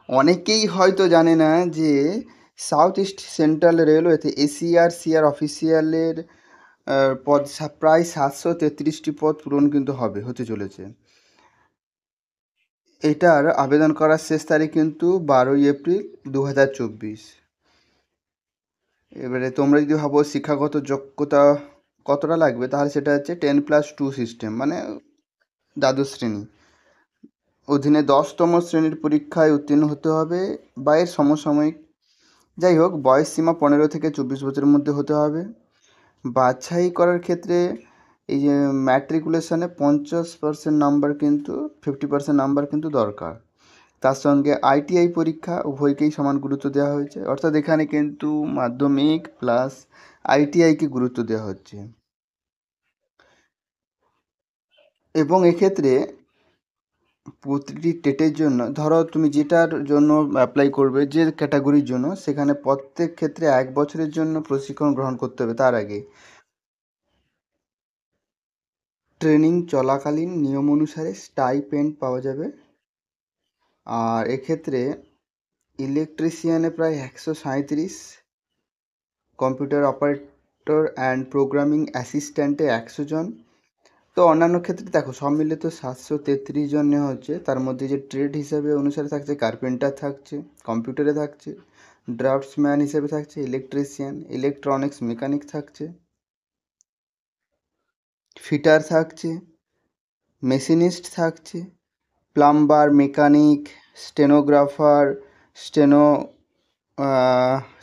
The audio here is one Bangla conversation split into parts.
অনেকেই হয়তো জানে না যে সাউথ ইস্ট সেন্ট্রাল রেলওয়েতে এসিআর অফিসিয়ালের পদ প্রায় 733টি পদ পূরণ কিন্তু হতে চলেছে। এটার আবেদন করার শেষ তারিখ কিন্তু 12ই এপ্রিল 2024। এবারে তোমরা যদি ভাবো শিক্ষাগত যোগ্যতা কতটা লাগবে, তাহলে সেটা হচ্ছে 10+2 সিস্টেম, মানে দ্বাদশ শ্রেণী অধীনে 10তম শ্রেণীর পরীক্ষায় উত্তীর্ণ হতে হবে বা এর সমসাময়িক। যাই হোক, বয়স সীমা 15 থেকে 24 বছরের মধ্যে হতে হবে। বাছাই করার ক্ষেত্রে এই যে ম্যাট্রিকুলেশনে 50% নাম্বার কিন্তু 50% নাম্বার কিন্তু দরকার। তার সঙ্গে আইটিআই পরীক্ষা উভয়কেই সমান গুরুত্ব দেওয়া হয়েছে, অর্থাৎ এখানে কিন্তু মাধ্যমিক প্লাস আইটিআইকে গুরুত্ব দেওয়া হচ্ছে। এবং এক্ষেত্রে প্রতিটি টেটের জন্য, ধরো তুমি যেটার জন্য অ্যাপ্লাই করবে, যে ক্যাটাগরির জন্য, সেখানে প্রত্যেক ক্ষেত্রে 1 বছরের জন্য প্রশিক্ষণ গ্রহণ করতে হবে। তার আগে ট্রেনিং চলাকালীন নিয়ম অনুসারে স্টাইপেন্ড পাওয়া যাবে। আর এক্ষেত্রে ইলেকট্রিশিয়ানে প্রায় 137, কম্পিউটার অপারেটর অ্যান্ড প্রোগ্রামিং অ্যাসিস্ট্যান্টে 100 জন। তো অন্যান্য ক্ষেত্রে দেখো সব মিলে তো 733 জন নেওয়া হচ্ছে। তার মধ্যে যে ট্রেড হিসাবে অনুসারে থাকছে, কার্পেন্টার থাকছে, কম্পিউটারে থাকছে, ড্রাফটসম্যান হিসেবে থাকছে ইলেকট্রিশিয়ান, ইলেকট্রনিক্স মেকানিক থাকছে, ফিটার থাকছে, মেশিনিস্ট থাকছে, প্লাম্বার, মেকানিক, স্টেনোগ্রাফার, স্টেনো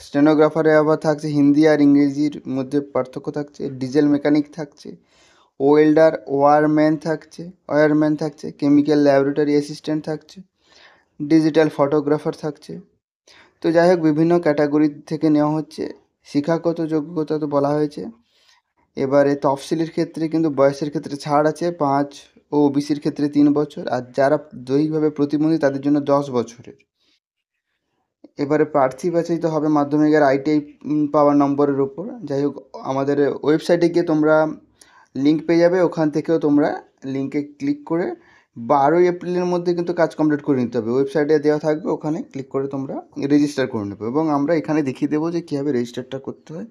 স্টেনোগ্রাফারে আবার থাকছে হিন্দি আর ইংরেজির মধ্যে পার্থক্য থাকছে, ডিজেল মেকানিক থাকছে, ওয়্যারম্যান থাকছে, কেমিক্যাল ল্যাবরেটরি অ্যাসিস্ট্যান্ট থাকছে, ডিজিটাল ফটোগ্রাফার থাকছে। তো যাই হোক, বিভিন্ন ক্যাটাগরি থেকে নেওয়া হচ্ছে। শিক্ষাগত যোগ্যতা তো বলা হয়েছে। এবারে তফসিলের ক্ষেত্রে কিন্তু বয়সের ক্ষেত্রে ছাড় আছে 5, ও ওবিসির ক্ষেত্রে 3 বছর, আর যারা দৈহিকভাবে প্রতিবন্ধী তাদের জন্য 10 বছরের। এবারে প্রার্থী বাছাই তো হবে মাধ্যমিকের আইটিআই পাওয়ার নম্বরের উপর। যাই হোক, আমাদের ওয়েবসাইটে গিয়ে তোমরা লিঙ্ক পেয়ে যাবে, ওখান থেকেও তোমরা লিঙ্কে ক্লিক করে 12 এপ্রিলের মধ্যে কিন্তু কাজ কমপ্লিট করে নিতে হবে। ওয়েবসাইটে দেওয়া থাকবে, ওখানে ক্লিক করে তোমরা রেজিস্টার করে নেবে, এবং আমরা এখানে দেখিয়ে দেবো যে কীভাবে রেজিস্টারটা করতে হয়।